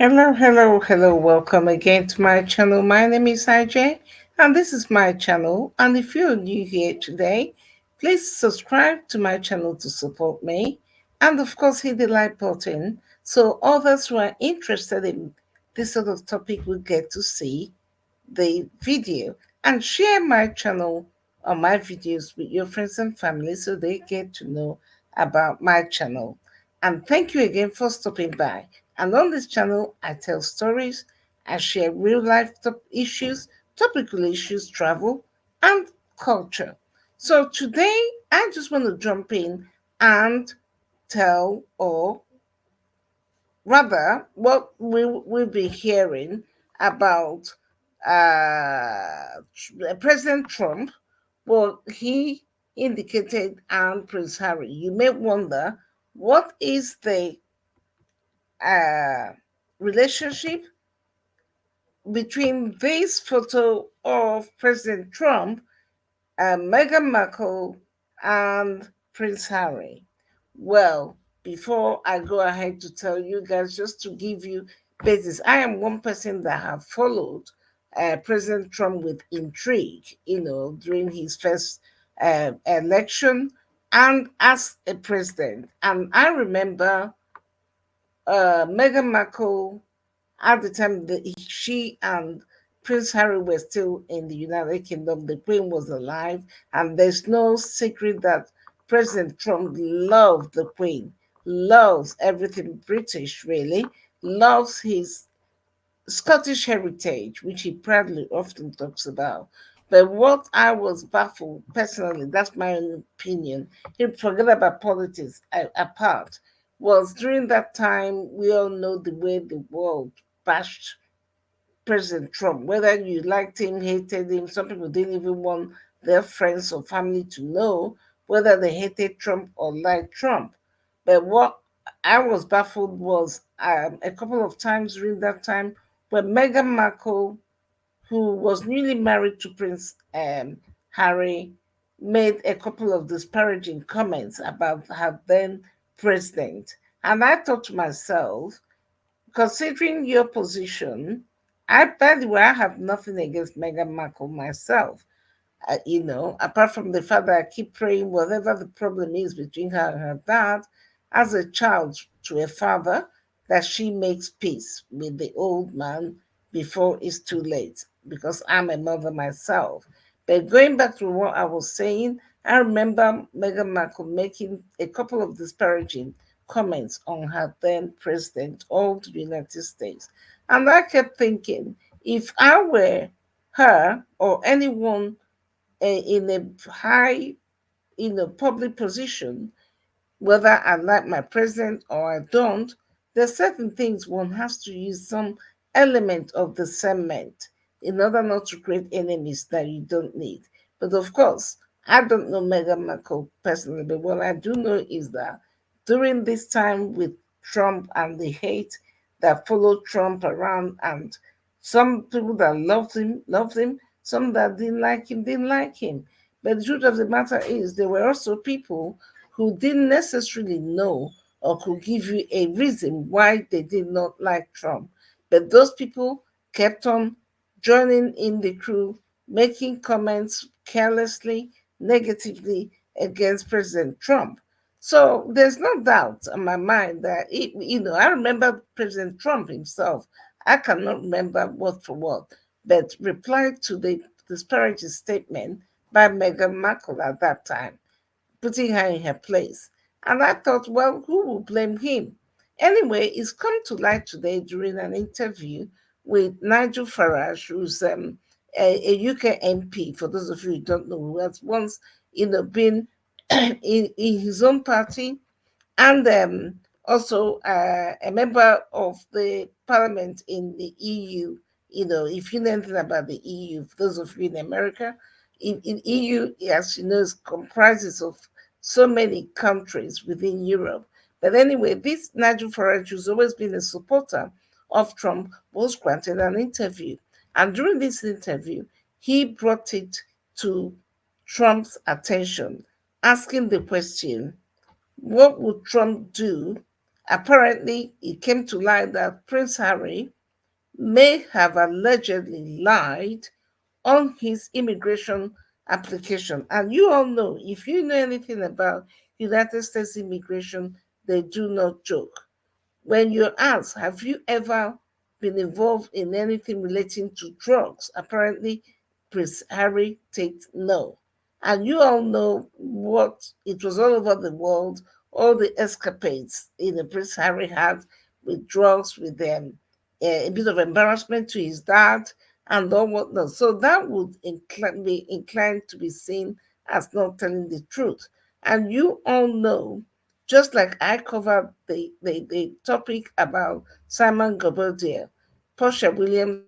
Hello. Welcome again to my channel. My name is IJ, and this is my channel. And if you're new here today, please subscribe to my channel to support me. And of course, hit the like button so others who are interested in this sort of topic will get to see the video, and share my channel or my videos with your friends and family so they get to know about my channel. And thank you again for stopping by. And on this channel, I tell stories, I share real life issues, topical issues, travel, and culture. So today, I just want to jump in and tell, or rather, what we'll be hearing about President Trump. Well, he indicated, and Prince Harry. You may wonder, what is the uh, relationship between this photo of President Trump, Meghan Markle, and Prince Harry? Well, before I go ahead to tell you guys, just to give you basis, I am one person that have followed President Trump with intrigue, during his first election and as a president. And I remember Meghan Markle at the time that she and Prince Harry were still in the United Kingdom. The Queen was alive, and there's no secret that President Trump loved the Queen, loves everything British, really, loves his Scottish heritage, which he proudly often talks about. But what I was baffled personally, that's my own opinion, he forget about politics apart, was during that time, we all know the way the world bashed President Trump, whether you liked him, hated him. Some people didn't even want their friends or family to know whether they hated Trump or liked Trump. But what I was baffled was a couple of times during that time when Meghan Markle, who was newly married to Prince Harry, made a couple of disparaging comments about her then president. And I thought to myself, considering your position, by the way, I have nothing against Meghan Markle myself. Apart from the fact that I keep praying, whatever the problem is between her and her dad, as a child to a father, that she makes peace with the old man before it's too late, because I'm a mother myself. But going back to what I was saying, I remember Meghan Markle making a couple of disparaging comments on her then president of the United States. And I kept thinking, if I were her or anyone in a high, public position, whether I like my president or I don't, there's certain things one has to use some element of discernment in order not to create enemies that you don't need. But of course, I don't know Meghan Markle personally, but what I do know is that during this time with Trump and the hate that followed Trump around, and some people that loved him, some that didn't like him. But the truth of the matter is, there were also people who didn't necessarily know or could give you a reason why they did not like Trump. But those people kept on joining in the crew, making comments carelessly, negatively against President Trump. So there's no doubt in my mind that, I remember President Trump himself. I cannot remember word for word, but replied to the disparaging statement by Meghan Markle at that time, putting her in her place. And I thought, well, who will blame him? Anyway, it's come to light today during an interview with Nigel Farage, who's a UK MP, for those of you who don't know, who has once, been in his own party, and also a member of the parliament in the EU. If you know anything about the EU, for those of you in America, in EU, as you know, comprises of so many countries within Europe. But anyway, this Nigel Farage, who's always been a supporter of Trump, was granted an interview. And during this interview, he brought it to Trump's attention, asking the question, what would Trump do Apparently, it came to light that Prince Harry may have allegedly lied on his immigration application. And you all know, if you know anything about United States immigration, they do not joke. When you're asked, have you ever been involved in anything relating to drugs? Apparently, Prince Harry takes no. And you all know what it was all over the world, all the escapades Prince Harry had with drugs, with them, a bit of embarrassment to his dad, and all whatnot. So that would be inclined to be seen as not telling the truth. And you all know, just like I covered the topic about Simon Gobeldier, Portia Williams'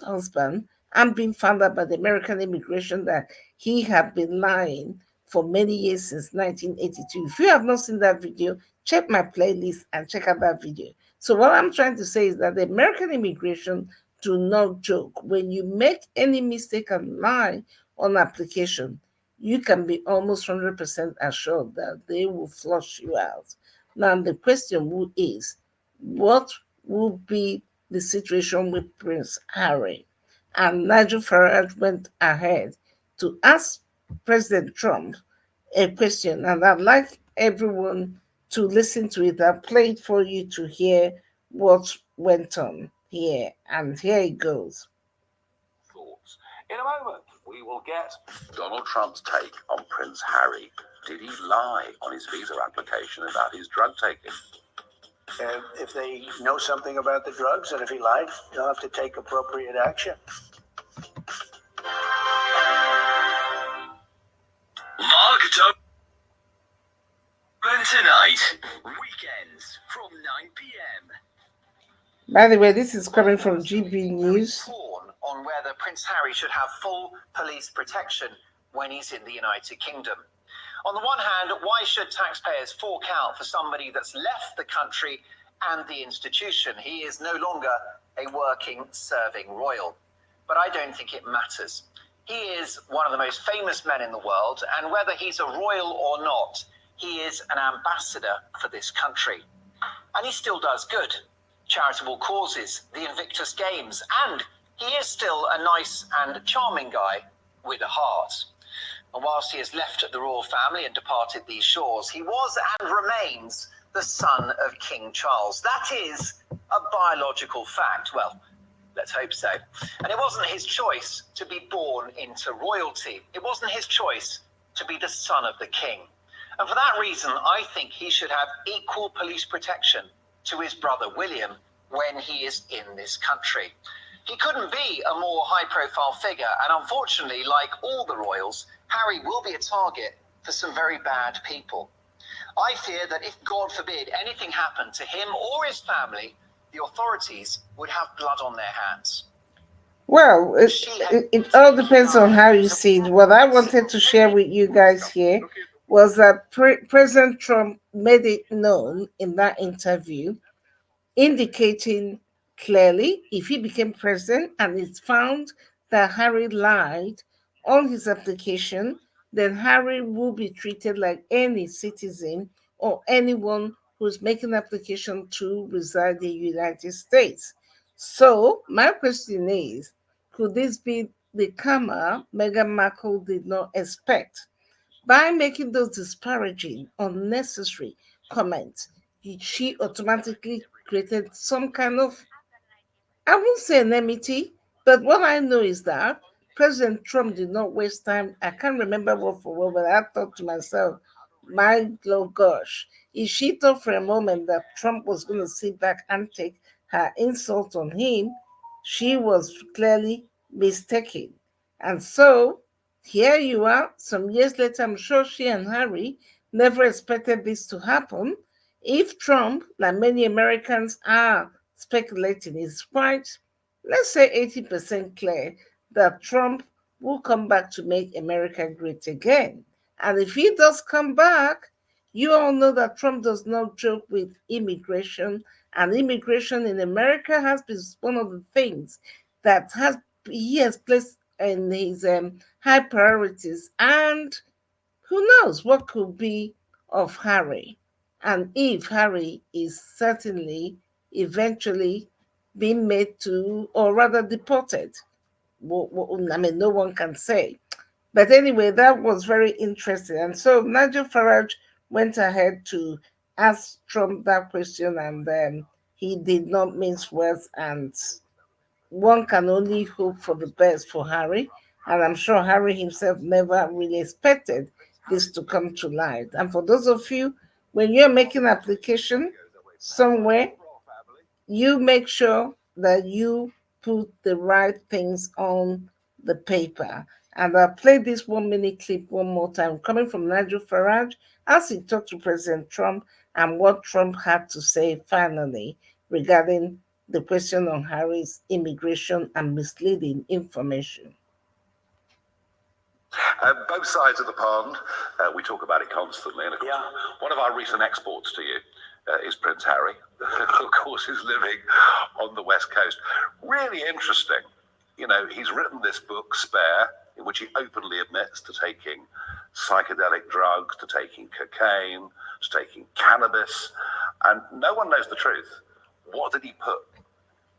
husband, and being found out by the American immigration that he had been lying for many years since 1982. If you have not seen that video, check my playlist and check out that video. So what I'm trying to say is that the American immigration do not joke. When you make any mistake and lie on application, you can be almost 100% assured that they will flush you out. Now, the question is, what will be the situation with Prince Harry? And Nigel Farage went ahead to ask President Trump a question, and I'd like everyone to listen to it. I've played for you to hear what went on here, and here it goes. Thoughts. In a moment, we will get Donald Trump's take on Prince Harry. Did he lie on his visa application about his drug taking? If they know something about the drugs and if he lied, they'll have to take appropriate action. Mark Dolan tonight, weekends from 9 p.m. By the way, this is coming from GB News. On whether Prince Harry should have full police protection when he's in the United Kingdom. On the one hand, why should taxpayers fork out for somebody that's left the country and the institution? He is no longer a working, serving royal. But I don't think it matters. He is one of the most famous men in the world, and whether he's a royal or not, he is an ambassador for this country. And he still does good. Charitable causes, the Invictus Games, and he is still a nice and charming guy with a heart. And whilst he has left the royal family and departed these shores, he was and remains the son of King Charles. That is a biological fact. Well, let's hope so. And it wasn't his choice to be born into royalty. It wasn't his choice to be the son of the king. And for that reason, I think he should have equal police protection to his brother William when he is in this country. He couldn't be a more high-profile figure, and unfortunately, like all the royals, Harry will be a target for some very bad people. I fear that if, God forbid, anything happened to him or his family, the authorities would have blood on their hands. Well, it all depends on how you see it. What I wanted to share with you guys here was that President Trump made it known in that interview, indicating clearly if he became president and it's found that Harry lied on his application, then Harry will be treated like any citizen or anyone who's making application to reside in the United States. So my question is, could this be the karma Meghan Markle did not expect? By making those disparaging, unnecessary comments, she automatically created some kind of, I won't say enmity, but what I know is that President Trump did not waste time. I can't remember word for word, but I thought to myself, my gosh, if she thought for a moment that Trump was going to sit back and take her insult on him, she was clearly mistaken. And so here you are, some years later, I'm sure she and Harry never expected this to happen. If Trump, like many Americans are speculating, is quite, let's say 80% clear that Trump will come back to make America great again. And if he does come back, you all know that Trump does not joke with immigration, and immigration in America has been one of the things that has he has placed in his high priorities. And who knows what could be of Harry? and if Harry is certainly eventually being made to, or rather deported. I mean, no one can say. But anyway, that was very interesting. And so Nigel Farage went ahead to ask Trump that question, and he did not mince words. And one can only hope for the best for Harry. And I'm sure Harry himself never really expected this to come to light. And for those of you, when you're making application somewhere, you make sure that you put the right things on the paper. And I'll play this 1 minute clip one more time, coming from Nigel Farage as he talked to President Trump and what Trump had to say finally regarding the question on Harry's immigration and misleading information. Both sides of the pond, we talk about it constantly. And of course, one of our recent exports to you is Prince Harry, who, of course, is living on the West Coast. Really interesting. You know, he's written this book, Spare, in which he openly admits to taking psychedelic drugs, to taking cocaine, to taking cannabis, and no one knows the truth. What did he put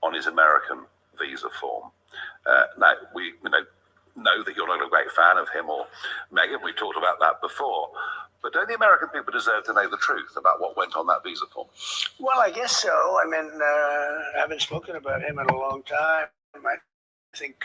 on his American visa form? Now, we know that you're not a great fan of him or Meghan. We talked about that before. But don't the American people deserve to know the truth about what went on that visa form? Well, I guess so. I mean, I haven't spoken about him in a long time. I think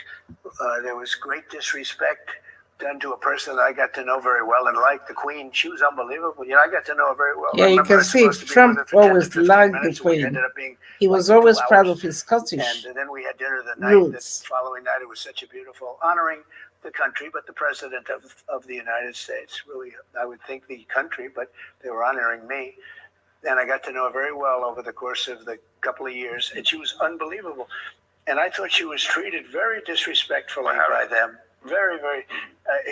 there was great disrespect done to a person that I got to know very well and liked, the Queen. She was unbelievable. You know, I got to know her very well. Yeah, you can see Trump always liked the Queen. He was always proud of his Scottish And then we had dinner the night. roots. The following night, it was such a beautiful, honoring the country, but the president of the United States. Really, I would think the country, but they were honoring me. And I got to know her very well over the course of the couple of years, and she was unbelievable. And I thought she was treated very disrespectfully by them. Very, very.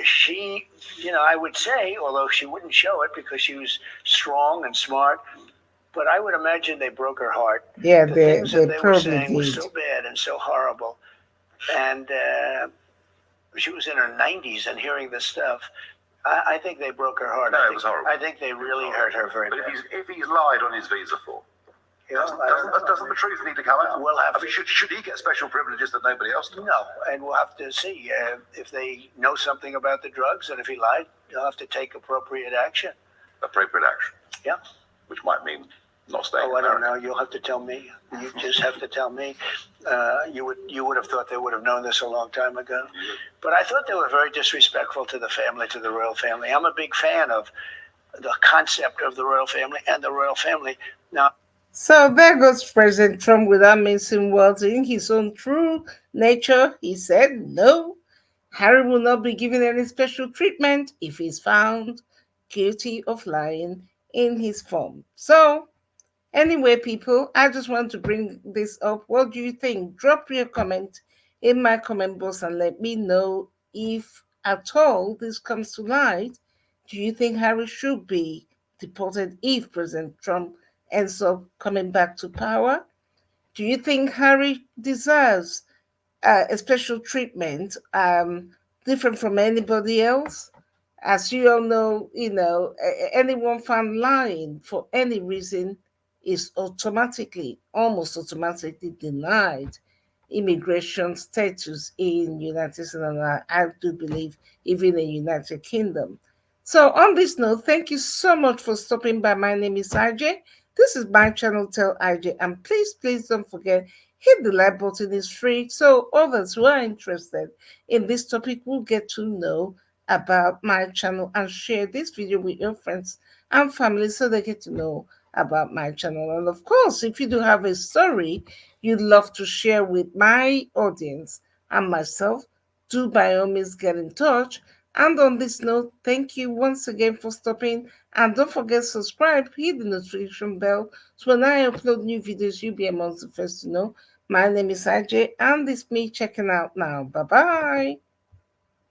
She, you know, I would say, although she wouldn't show it because she was strong and smart, but I would imagine they broke her heart. Yeah, The they things that they were probably saying were did. so bad and so horrible. And she was in her 90s and hearing this stuff. I think they broke her heart. No, it was horrible. I think they really hurt her very But bad. if he's lied on his visa form, doesn't the truth need to come out? We'll have I mean, should he get special privileges that nobody else does? No, and we'll have to see if they know something about the drugs, and if he lied, they'll have to take appropriate action. Appropriate action. Yeah. Which might mean not staying. Oh, I don't know. You'll have to tell me. You just have to tell me. You would have thought they would have known this a long time ago. But I thought they were very disrespectful to the family, to the royal family. I'm a big fan of the concept of the royal family and the royal family. Now, So there goes President Trump without mincing words. In his own true nature, he said no. Harry will not be given any special treatment if he's found guilty of lying in his form. So, anyway, people, I just want to bring this up. What do you think? Drop your comment in my comment box and let me know if at all this comes to light. Do you think Harry should be deported if President Trump ends up coming back to power? Do you think Harry deserves a special treatment, different from anybody else? As you all know, anyone found lying for any reason is almost automatically denied immigration status in United States, and I do believe even in United Kingdom. So on this note, thank you so much for stopping by. My name is IJ. This is my channel, Tell IJ, and please don't forget, hit the like button. It's free, so others who are interested in this topic will get to know about my channel, and share this video with your friends and family so they get to know about my channel. And of course, if you do have a story you'd love to share with my audience and myself, do by all means get in touch. And on this note, thank you once again for stopping, and don't forget to subscribe, hit the notification bell, so when I upload new videos you'll be amongst the first to know. My name is IJ, and it's me checking out now. Bye bye.